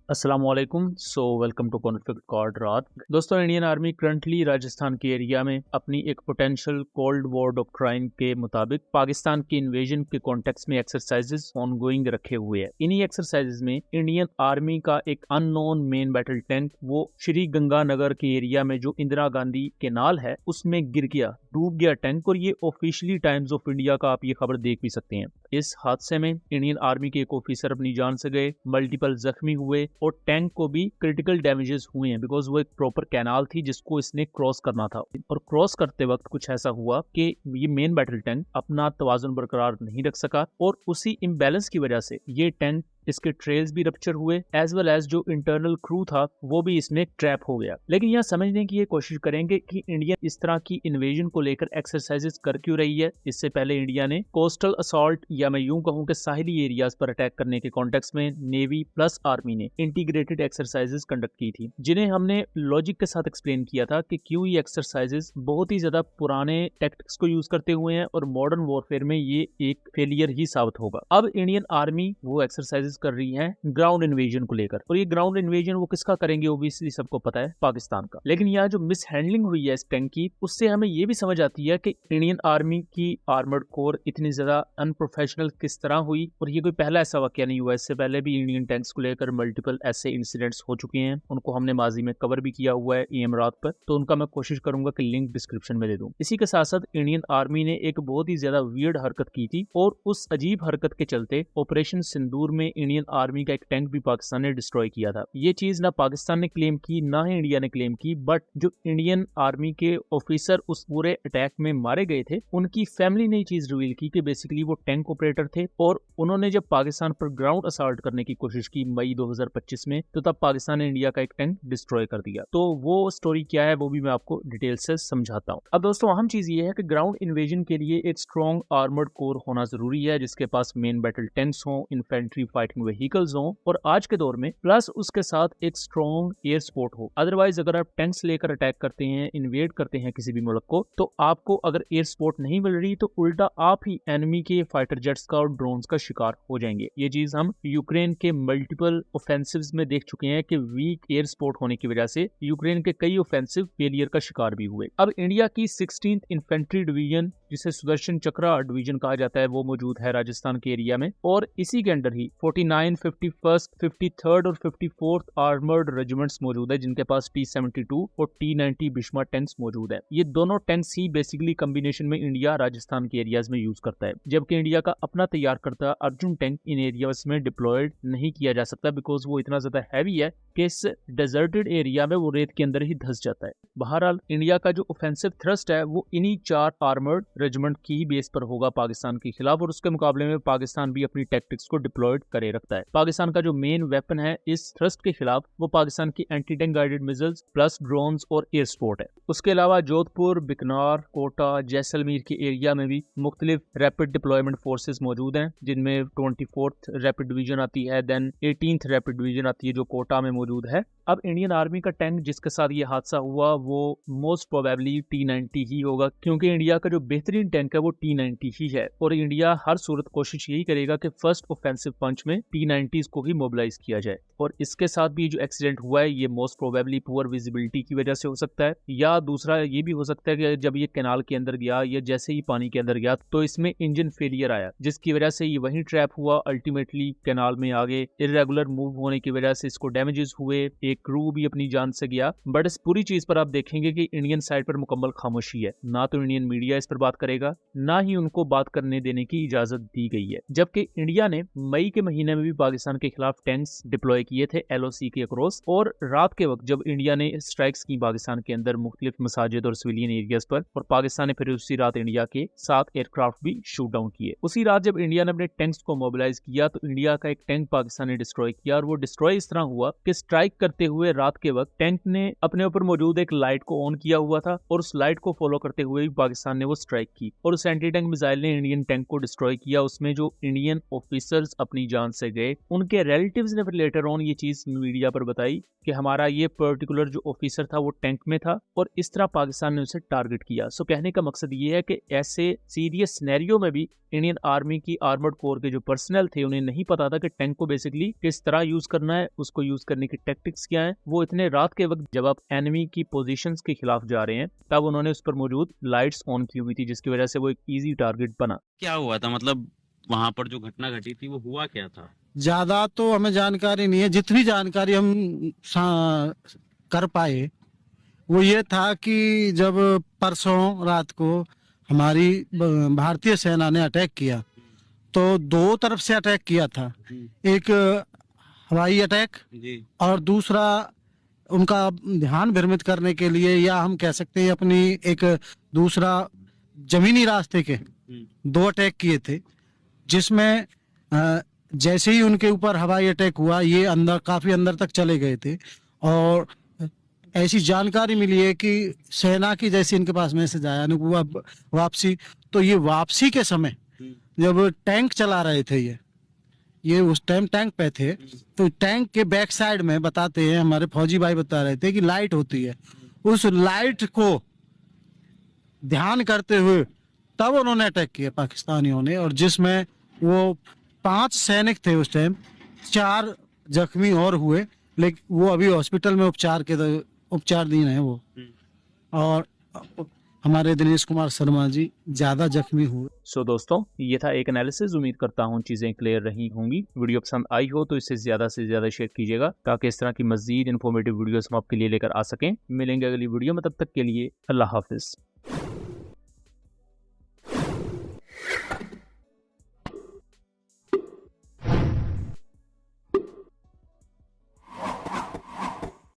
अस्सलामुअलैकुम। Welcome to conflict cord रात। दोस्तों, इंडियन आर्मी करंटली राजस्थान के एरिया में अपनी एक पोटेंशियल कोल्ड वॉर डॉक्ट्राइन के मुताबिक पाकिस्तान की इन्वेजन के कॉन्टेक्स्ट में एक्सरसाइजेस ऑनगोइंग रखे हुए हैं। इन्हीं एक्सरसाइजेस में इंडियन आर्मी का एक अननोन मेन बैटल टैंक वो श्री गंगानगर के एरिया में जो इंदिरा गांधी केनाल है उसमें गिर गया, डूब गया टैंक। और ये ऑफिशियली टाइम्स ऑफ इंडिया का आप ये खबर देख भी सकते हैं। इस हादसे में इंडियन आर्मी के एक ऑफिसर अपनी जान से गए, मल्टीपल जख्मी हुए और टैंक को भी क्रिटिकल डैमेजेस हुए हैं बिकॉज वो एक प्रॉपर कैनाल थी जिसको इसने क्रॉस करना था। और क्रॉस करते वक्त कुछ ऐसा हुआ कि ये मेन बैटल टैंक अपना तवाजुन बरकरार नहीं रख सका और उसी इम्बैलेंस की वजह से ये टैंक इसके ट्रेल्स भी रप्चर हुए एज वेल एज जो इंटरनल क्रू था वो भी इसमें ट्रैप हो गया। लेकिन यहाँ समझने की ये कोशिश करेंगे कि इंडिया इस तरह की इन्वेजन को लेकर एक्सरसाइजेस कर क्यों रही है। इससे पहले इंडिया ने कोस्टल असॉल्ट या मैं यूं कहूं कि साहिली एरियाज पर अटैक करने के कॉन्टेक्स्ट में नेवी प्लस आर्मी ने इंटीग्रेटेड एक्सरसाइजेस कंडक्ट की थी, जिन्हें हमने लॉजिक के साथ एक्सप्लेन किया था कि क्यों ये एक्सरसाइजेस बहुत ही ज्यादा पुराने टैक्टिक्स को यूज करते हुए हैं और मॉडर्न वॉरफेयर में ये एक फेलियर ही साबित होगा। अब इंडियन आर्मी वो एक्सरसाइजेस कर रही है ग्राउंड इन्वेजन को लेकर, और ये ग्राउंड इन्वेजन वो किसका करेंगे ओब्वियसली सबको पता है, पाकिस्तान का। लेकिन यहाँ जो मिस हैंडलिंग हुई है इस टैंक की, उससे हमें ये भी समझ आती है कि इंडियन आर्मी की आर्मर्ड कोर इतनी ज्यादा अनप्रोफेशनल किस तरह हुई। और ये कोई पहला ऐसा वाकया नहीं हुआ, इससे पहले भी इंडियन टैंक्स को लेकर मल्टीपल ऐसे इंसिडेंट्स हो चुके हैं। उनको हमने माजी में कवर भी किया हुआ है EM रात पर, तो उनका मैं कोशिश करूंगा कि लिंक डिस्क्रिप्शन में दे दूं। इसी के साथ साथ इंडियन आर्मी ने एक बहुत ही ज्यादा वियर्ड हरकत की थी और उस अजीब हरकत के चलते ऑपरेशन सिंदूर में इंडियन आर्मी का एक टैंक भी पाकिस्तान ने डिस्ट्रॉय किया था। ये चीज ना पाकिस्तान ने क्लेम की ना ही इंडिया ने क्लेम की, बट जो इंडियन आर्मी के ऑफिसर उस पूरे अटैक में मारे गए थे उनकी फैमिली ने ये चीज रिवील की कि बेसिकली वो टैंक ऑपरेटर थे और उन्होंने जब पाकिस्तान पर ग्राउंड असॉल्ट करने की कोशिश की मई 2025 में, तो तब पाकिस्तान ने इंडिया का एक टैंक डिस्ट्रॉय कर दिया। तो वो स्टोरी क्या है वो भी मैं आपको डिटेल से समझाता हूँ। अब दोस्तों, अहम चीज ये है कि ग्राउंड इन्वेजन के लिए एक स्ट्रॉन्ग आर्मर्ड कोर होना जरूरी है जिसके पास मेन बैटल टैंक्स हो, इन्फेंट्री फाइटिंग व्हीकल्स हो और आज के दौर में प्लस उसके साथ एक स्ट्रॉन्ग एयर सपोर्ट हो। अदरवाइज अगर आप टैंक्स लेकर अटैक करते हैं, इन्वेड करते हैं किसी भी मुल्क को, तो आपको अगर एयर सपोर्ट नहीं मिल रही तो उल्टा आप ही एनिमी के फाइटर जेट्स का और ड्रोन्स का शिकार हो जाएंगे। ये चीज हम यूक्रेन के मल्टीपल ऑफेंसिव्स में देख चुके हैं कि वीक एयर सपोर्ट होने की वजह से यूक्रेन के कई ऑफेंसिव फेलियर का शिकार भी हुए। अब इंडिया की 16th इन्फेंट्री डिवीजन, जिसे सुदर्शन चक्रा डिवीजन कहा जाता है, वो मौजूद है राजस्थान के एरिया में और इसी के अंडर ही 49, 51st, 53rd और 54th आर्मर्ड रेजिमेंट्स मौजूद है जिनके पास T-72 और T-90 बिश्मा टैंक्स मौजूद है। ये दोनों टैंक्स ही बेसिकली कॉम्बिनेशन में इंडिया राजस्थान के एरियाज में यूज करता है, जबकि इंडिया का अपना तैयार करता अर्जुन टैंक इन एरियाज में डिप्लॉयड नहीं किया जा सकता बिकॉज वो इतना ज्यादा हैवी है कि इस डेजर्टेड एरिया में वो रेत के अंदर ही धंस जाता है। बहरहाल इंडिया का जो ऑफेंसिव थ्रस्ट है वो इन्हीं 4 आर्मर्ड रेजिमेंट की ही बेस पर होगा पाकिस्तान के खिलाफ, और उसके मुकाबले में पाकिस्तान भी अपनी टैक्टिक्स को डिप्लॉयड करे रखता है। पाकिस्तान का जो मेन वेपन है इस थ्रस्ट के खिलाफ वो पाकिस्तान की anti tank guided missiles plus drones और एयर सपोर्ट है। उसके अलावा जोधपुर, बिकनार, कोटा, जैसलमेर के एरिया में भी मुख्तलिफ रैपिड डिप्लॉयमेंट फोर्सेस मौजूद हैं जिनमें 24th रैपिड डिवीजन आती है, देन 18th रैपिड डिवीजन आती है जो कोटा में मौजूद है। अब इंडियन आर्मी का टैंक जिसके साथ ये हादसा हुआ वो मोस्ट प्रोबेबली T-90 ही होगा, क्योंकि इंडिया का जो बेहतरीन टैंक है वो T-90 ही है और इंडिया हर सूरत कोशिश यही करेगा कि फर्स्ट ऑफेंसिव पंच में T-90s को ही मोबिलाइज किया जाए। और इसके साथ भी जो एक्सीडेंट हुआ है ये मोस्ट प्रोबेबली पुअर विजिबिलिटी की वजह से हो सकता है, या दूसरा ये भी हो सकता है कि जब ये कैनाल के अंदर गया या जैसे ही पानी के अंदर गया तो इसमें इंजन फेलियर आया जिसकी वजह से ये वहीं ट्रैप हुआ, अल्टीमेटली कैनाल में आगे इरेगुलर मूव होने की वजह से इसको डैमेजेस हुए, एक क्रू भी अपनी जान से गया। बट इस पूरी चीज पर आप देखेंगे कि इंडियन साइड पर मुकम्मल खामोशी है, ना तो इंडियन मीडिया इस पर बात करेगा ना ही उनको बात करने देने की इजाजत दी गई है। जबकि इंडिया ने मई के महीने में भी पाकिस्तान के खिलाफ टैंक्स डिप्लॉय किए थे LOC के अक्रॉस, और रात के वक्त जब इंडिया ने स्ट्राइक्स की पाकिस्तान के अंदर मुख्तलिफ मसाजिद और सिविलियन एरियाज पर, और पाकिस्तान ने फिर उसी रात इंडिया के 7 एयरक्राफ्ट भी शूट डाउन किए। उसी रात जब इंडिया ने अपने टैंक्स को मोबिलाइज किया तो इंडिया का एक टैंक पाकिस्तान ने डिस्ट्रॉय किया, और वो डिस्ट्रॉय इस तरह हुआ कि स्ट्राइक करते हुए रात के वक्त टैंक ने अपने ऊपर मौजूद एक लाइट को ऑन किया हुआ था और उस लाइट को फॉलो करते हुए भी पाकिस्तान ने वो स्ट्राइक की और उस एंटी टैंक मिसाइल ने इंडियन टैंक को डिस्ट्रॉय किया। उसमें जो इंडियन ऑफिसर्स अपनी जान से गए, उनके रिलेटिव्स ने फिर लेटर ऑन ये चीज मीडिया पर बताई कि हमारा ये पर्टिकुलर जो ऑफिसर था वो टैंक में था और इस तरह पाकिस्तान ने उसे टारगेट किया। सो कहने का मकसद ये है कि ऐसे सीरियस सिनेरियो में भी इंडियन आर्मी की आर्मर्ड कोर के जो पर्सनल थे उन्हें नहीं पता था कि टैंक को बेसिकली किस तरह यूज करना है, उसको यूज करने की टेक्टिक्स क्या है। वो इतने रात के वक्त जब आप एनिमी की पोजीशंस के खिलाफ जा रहे हैं तब उन्होंने उस पर मौजूद लाइट्स ऑन की हुई थी, जिसकी वजह से वो एक इजी टारगेट बना। क्या हुआ था, मतलब वहां पर जो घटना घटी थी वो हुआ क्या था? ज्यादा तो हमें जानकारी नहीं है, जितनी जानकारी हम कर पाए वो ये था कि जब परसों रात को हमारी भारतीय सेना ने अटैक किया तो दो तरफ से अटैक किया था। एक हवाई अटैक जी। और दूसरा उनका ध्यान भ्रमित करने के लिए, या हम कह सकते हैं अपनी एक दूसरा जमीनी रास्ते के दो अटैक किए थे, जिसमें जैसे ही उनके ऊपर हवाई अटैक हुआ ये काफी अंदर तक चले गए थे। और ऐसी जानकारी मिली है कि सेना की जैसे इनके पास मैसेज आया वापसी, तो ये वापसी के समय जब टैंक चला रहे थे ये उस टाइम टैंक पे थे, तो टैंक के बैक साइड में बताते हैं हमारे फौजी भाई बता रहे थे कि लाइट होती है, उस लाइट को ध्यान करते हुए तब उन्होंने अटैक किया पाकिस्तानियों ने, और जिसमें वो 5 सैनिक थे उस टाइम, 4 जख्मी और हुए, लेकिन वो अभी हॉस्पिटल में उपचाराधीन है वो। और हमारे दिनेश कुमार शर्मा जी ज्यादा जख्मी हुए। सो दोस्तों, ये था एक एनालिसिस। उम्मीद करता हूँ चीजें क्लियर रही होंगी। वीडियो पसंद आई हो तो इसे ज्यादा से ज्यादा शेयर कीजिएगा ताकि इस तरह की मजीद इन्फॉर्मेटिव वीडियोस हम आपके लिए लेकर आ सकें। मिलेंगे अगली वीडियो में, तब तक के लिए अल्लाह हाफिज।